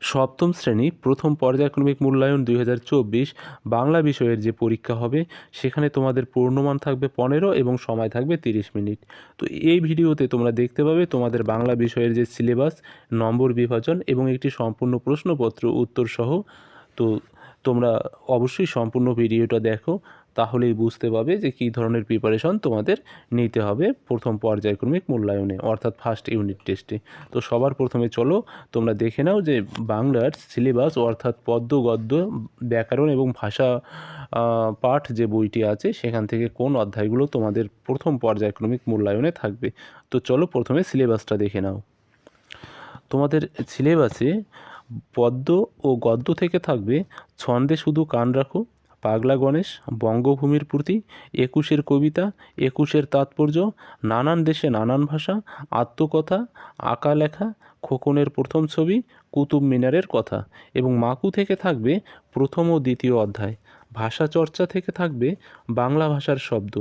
সপ্তম শ্রেণী প্রথম পর্যায়ক্রমিক মূল্যায়ন 2024 বাংলা বিষয়ের যে পরীক্ষা হবে সেখানে তোমাদের পূর্ণমান থাকবে 15 এবং সময় থাকবে 30 মিনিট। তো এই ভিডিওতে তোমরা দেখতে পাবে তোমাদের বাংলা বিষয়ের যে সিলেবাস, নম্বর বিভাজন এবং একটি সম্পূর্ণ প্রশ্নপত্র উত্তর সহ। তো তোমরা অবশ্যই সম্পূর্ণ ভিডিওটা দেখো, তাহলেই বুঝতে পারবে যে কী ধরনের প্রিপারেশন তোমাদের নিতে হবে প্রথম পর্যায়ক্রমিক মূল্যায়নে, অর্থাৎ ফার্স্ট ইউনিট টেস্টে। তো সবার প্রথমে চলো তোমরা দেখে নাও যে বাংলার সিলেবাস, অর্থাৎ পদ্য গদ্য ব্যাকরণ এবং ভাষা পাঠ যে বইটি আছে সেখান থেকে কোন অধ্যায়গুলো তোমাদের প্রথম পর্যায়ক্রমিক মূল্যায়নে থাকবে। তো চলো প্রথমে সিলেবাসটা দেখে নাও। তোমাদের সিলেবাসে পদ্য ও গদ্য থেকে থাকবে ছন্দে শুধু কান রাখো, পাগলা গণেশ, বঙ্গভূমির প্রতি, একুশের কবিতা, একুশের তাৎপর্য, নানান দেশে নানান ভাষা, আত্মকথা, আঁকা লেখা, খোকনের প্রথম ছবি, কুতুব মিনারের কথা। এবং মাকু থেকে থাকবে প্রথম ও দ্বিতীয় অধ্যায়। ভাষা চর্চা থেকে থাকবে বাংলা ভাষার শব্দ।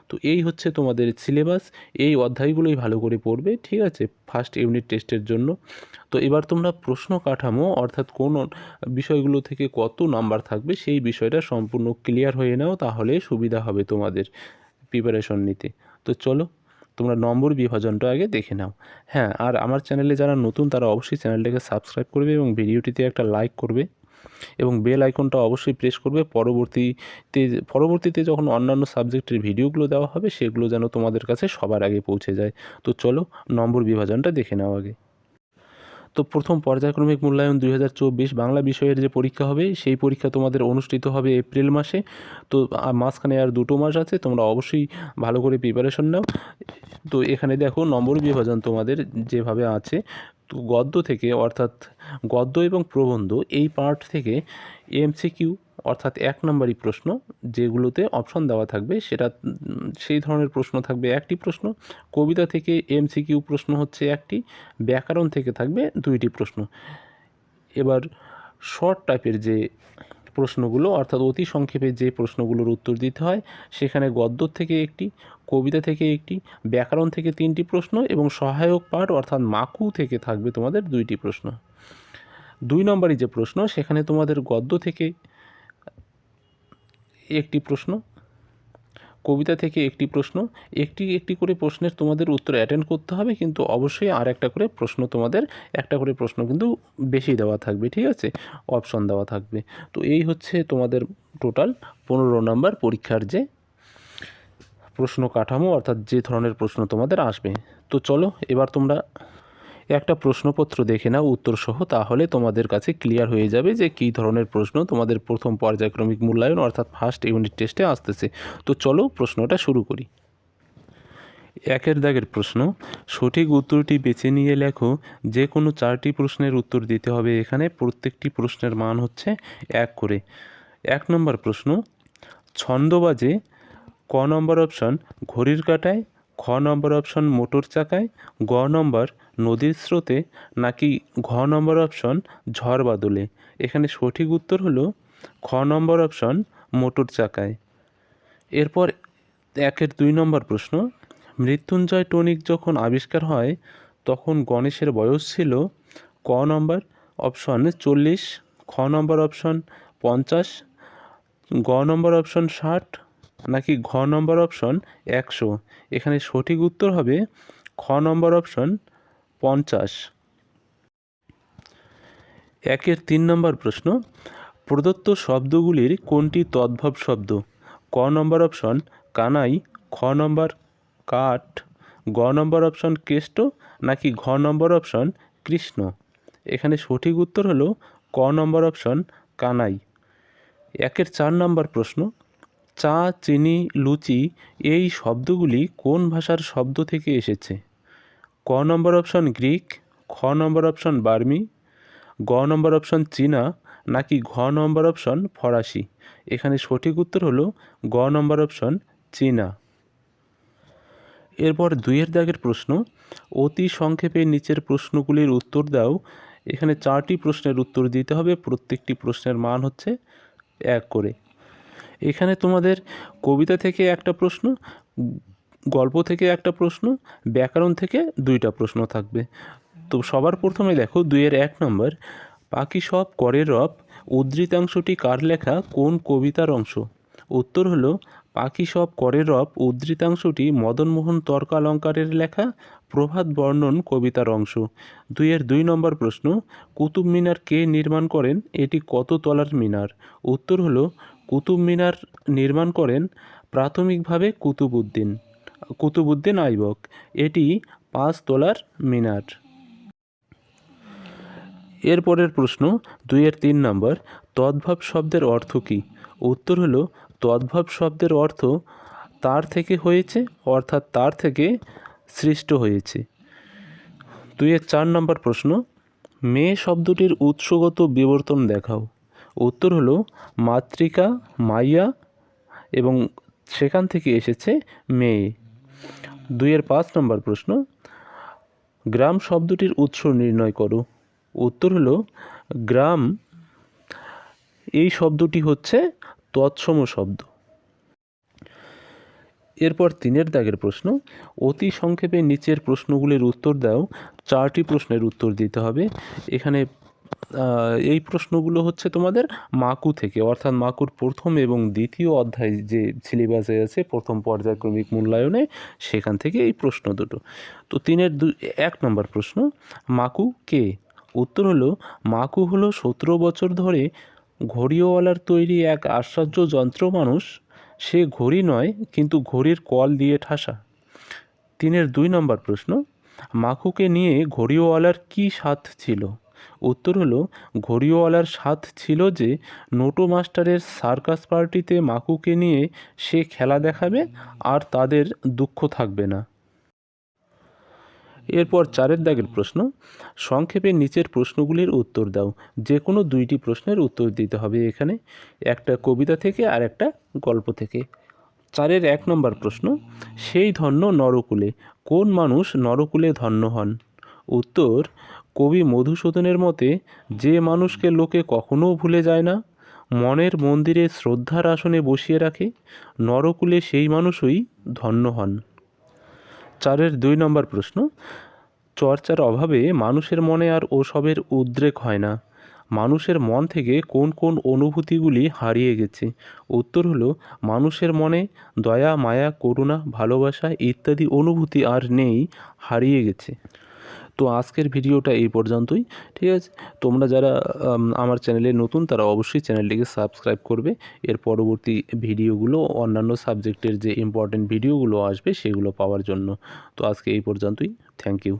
তো এই হচ্ছে তোমাদের সিলেবাস। এই অধ্যায়গুলোই ভালো করে পড়বে, ঠিক আছে, ফার্স্ট ইউনিট টেস্টের জন্য। তো এবার তোমরা প্রশ্ন কাঠামো, অর্থাৎ কোন বিষয়গুলো থেকে কত নাম্বার থাকবে সেই বিষয়টা সম্পূর্ণ ক্লিয়ার হয়ে নাও, তাহলে সুবিধা হবে তোমাদের প্রিপারেশন নিতে। তো চলো তোমরা নম্বর বিভাজনটা আগে দেখে নাও। হ্যাঁ, আর আমার চ্যানেলে যারা নতুন তারা অবশ্যই চ্যানেলটাকে সাবস্ক্রাইব করবে এবং ভিডিওটিতে একটা লাইক করবে এবং বেল আইকনটা অবশ্যই প্রেস করবে। পরবর্তীতে যখন অন্যান্য সাবজেক্টের ভিডিওগুলো দেওয়া হবে সেগুলো যেন তোমাদের কাছে সবার আগে পৌঁছে যায়। তো চলো নম্বর বিভাজনটা দেখে নাও আগে। তো প্রথম পর্যায়ক্রমিক মূল্যায়ন 2024 বাংলা বিষয়ের যে পরীক্ষা হবে সেই পরীক্ষা তোমাদের অনুষ্ঠিত হবে এপ্রিল মাসে। তো মাঝখানে আর 2 মাস আছে, তোমরা অবশ্যই ভালো করে প্রিপারেশন নাও। তো এখানে দেখো নম্বর বিভাজন তোমাদের যেভাবে আছে। তো গদ্য থেকে, অর্থাৎ গদ্য এবং প্রবন্ধ এই পার্ট থেকে এমসিকিউ, অর্থাৎ 1 নম্বরই প্রশ্ন, যেগুলোতে অপশন দেওয়া থাকবে সেটা সেই ধরনের প্রশ্ন থাকবে 1টি প্রশ্ন। কবিতা থেকে এমসিকিউ প্রশ্ন হচ্ছে 1টি, ব্যাকরণ থেকে থাকবে 2টি প্রশ্ন। এবার শর্ট টাইপের যে প্রশ্নগুলো, অর্থাৎ অতি সংক্ষেপে যে প্রশ্নগুলোর উত্তর দিতে হয়, সেখানে গদ্য থেকে 1টি, কবিতা থেকে 1টি, ব্যাকরণ থেকে 3টি প্রশ্ন এবং সহায়ক পাঠ অর্থাৎ মাকু থেকে থাকবে তোমাদের 2টি প্রশ্ন। 2 নম্বরই যে প্রশ্ন সেখানে তোমাদের গদ্য থেকে 1টি প্রশ্ন, কবিতা থেকে 1টি প্রশ্ন, একটি করে প্রশ্নের তোমাদের উত্তর অ্যাটেন্ড করতে হবে, কিন্তু অবশ্যই আর একটা করে প্রশ্ন তোমাদের, একটা করে প্রশ্ন কিন্তু বেশি দেওয়া থাকবে, ঠিক আছে, অপশন দেওয়া থাকবে। তো এই হচ্ছে তোমাদের টোটাল 15 নম্বর পরীক্ষার যে প্রশ্ন কাঠামো, অর্থাৎ যে ধরনের প্রশ্ন তোমাদের আসবে। তো চলো এবার তোমরা একটা প্রশ্নপত্র দেখে নাও উত্তর সহ, তাহলে তোমাদের কাছে ক্লিয়ার হয়ে যাবে যে কী ধরনের প্রশ্ন তোমাদের প্রথম পর্যায়ক্রমিক মূল্যায়ন অর্থাৎ ফার্স্ট ইউনিট টেস্টে আসতেছে। তো চলো প্রশ্নটা শুরু করি। 1 দাগের প্রশ্ন, সঠিক উত্তরটি বেছে নিয়ে লেখো। যে কোনো 4টি প্রশ্নের উত্তর দিতে হবে। এখানে প্রত্যেকটি প্রশ্নের মান হচ্ছে 1 করে। 1 নম্বর প্রশ্ন, ছন্দ বাজে ক নম্বর অপশন ঘড়ির কাঁটায়, খ নম্বর অপশন মোটর চাকায়, গ নম্বর নদীর স্রোতে, নাকি ঘ নম্বর অপশন ঝড় বাদলে। এখানে সঠিক উত্তর হলো খ নম্বর অপশন মোটর চাকায়। এরপর 2 নম্বর প্রশ্ন, মৃত্যুঞ্জয় টনিক যখন আবিষ্কার হয় তখন গণেশের বয়স ছিল ক নম্বর অপশন 40, খ নম্বর অপশন 50, গ নম্বর অপশন 60, নাকি ঘ নম্বর অপশন 100। এখানে সঠিক উত্তর হবে খ নম্বর অপশন 50। 3 নম্বর প্রশ্ন, প্রদত্ত শব্দগুলির কোনটি তদ্ভব শব্দ? ক নম্বর অপশন কানাই, খ নম্বর কাঠ, গ নম্বর অপশন কেষ্ট, নাকি ঘ নম্বর অপশন কৃষ্ণ। এখানে সঠিক উত্তর হলো ক নম্বর অপশন কানাই। 4 নম্বর প্রশ্ন, চা, চিনি, লুচি এই শব্দগুলি কোন ভাষার শব্দ থেকে এসেছে? ক নম্বর অপশন গ্রিক, খ নম্বর অপশন বার্মি, গ নম্বর অপশন চীনা, নাকি ঘ নম্বর অপশন ফরাসি। এখানে সঠিক উত্তর হলো গ নম্বর অপশন চীনা। এরপর 2 দাগের প্রশ্ন, অতি সংক্ষেপে নিচের প্রশ্নগুলির উত্তর দাও। এখানে 4টি প্রশ্নের উত্তর দিতে হবে। প্রত্যেকটি প্রশ্নের মান হচ্ছে 1 করে। এখানে তোমাদের কবিতা থেকে একটা প্রশ্ন, গল্প থেকে একটা প্রশ্ন, ব্যাকরণ থেকে 2টা প্রশ্ন থাকবে। তো সবার প্রথমে দেখো 2-1 নম্বর, পাখি সব করে রব উদ্ধৃতাংশটি কার লেখা কোন কবিতার অংশ? উত্তর হলো পাখি সব করে রব উদ্ধৃতাংশটি মদনমোহন তর্কালঙ্কারের লেখা প্রভাত বর্ণন কবিতার অংশ। 2 নম্বর প্রশ্ন, কুতুব মিনার কে নির্মাণ করেন? এটি কত তলার মিনার? উত্তর হলো কুতুব মিনার নির্মাণ করেন প্রাথমিকভাবে কুতুবউদ্দিন আইবক। এটি 5 তলার মিনার। এরপরের প্রশ্ন 3 নম্বর, তদ্ভব শব্দের অর্থ কী? উত্তর হলো তদ্ভব শব্দের অর্থ তার থেকে হয়েছে, অর্থাৎ তার থেকে সৃষ্ট হয়েছে। 4 নম্বর প্রশ্ন, মেয়ে শব্দটির উৎসগত বিবর্তন দেখাও। উত্তর হলো মাতৃকা, মাইয়া, এবং সেখান থেকে এসেছে মেয়ে। 5 নম্বর প্রশ্ন, গ্রাম শব্দটির উৎস নির্ণয় করো। উত্তর হলো গ্রাম এই শব্দটি হচ্ছে তৎসম শব্দ। এরপর 3 দাগের প্রশ্ন, অতি সংক্ষেপে নিচের প্রশ্নগুলির উত্তর দাও। 4টি প্রশ্নের উত্তর দিতে হবে। এখানে এই প্রশ্নগুলো হচ্ছে তোমাদের মাকু থেকে, অর্থাৎ মাকুর প্রথম এবং দ্বিতীয় অধ্যায় যে সিলেবাসে আছে প্রথম পর্যায়ক্রমিক মূল্যায়নে, সেখান থেকে এই প্রশ্ন দুটো। তো 1 নম্বর প্রশ্ন, মাকু কে? উত্তর হলো মাকু হলো 17 বছর ধরে ঘড়িওয়ালার তৈরি এক আশ্চর্য যন্ত্র মানুষ। সে ঘড়ি নয়, কিন্তু ঘড়ির কল দিয়ে ঠাসা। 2 নম্বর প্রশ্ন, মাকুকে নিয়ে ঘড়িওয়ালার কী স্বাদ ছিল? উত্তর হলো ঘড়িওয়ালার স্বাদ ছিল যে নোটো মাস্টারের সার্কাস পার্টিতে মাকুকে নিয়ে সে খেলা দেখাবে আর তাদের দুঃখ থাকবে না। এরপর 4 দাগের প্রশ্ন, সংক্ষেপে নিচের প্রশ্নগুলির উত্তর দাও। যে কোনো 2টি প্রশ্নের উত্তর দিতে হবে এখানে, একটা কবিতা থেকে আর একটা গল্প থেকে। 1 নম্বর প্রশ্ন, সেই ধন্য নরকুলে, কোন মানুষ নরকুলে ধন্য হন? উত্তর কবি মধুসূদনের মতে, যে মানুষকে লোকে কখনো ভুলে যায় না, মনের মন্দিরে শ্রদ্ধার আসনে বসিয়ে রাখে, নরকুলে সেই মানুষই ধন্য হন। 2 নম্বর প্রশ্ন, চর্চার অভাবে মানুষের মনে আর ওসবের উদ্রেক হয় না, মানুষের মন থেকে কোন কোন অনুভূতিগুলি হারিয়ে গেছে? উত্তর হলো মানুষের মনে দয়া, মায়া, করুণা, ভালোবাসা ইত্যাদি অনুভূতি আর নেই, হারিয়ে গেছে। তো আজকের ভিডিওটা এই পর্যন্তই। ঠিক আছে, তোমরা যারা আমার চ্যানেলে নতুন তারা অবশ্যই চ্যানেলটিকে সাবস্ক্রাইব করবে। এর পরবর্তী ভিডিওগুলো, অন্যান্য সাবজেক্টের যে ইম্পর্টেন্ট ভিডিওগুলো আসবে সেগুলো পাওয়ার জন্য। তো আজকে এই পর্যন্তই। Thank you.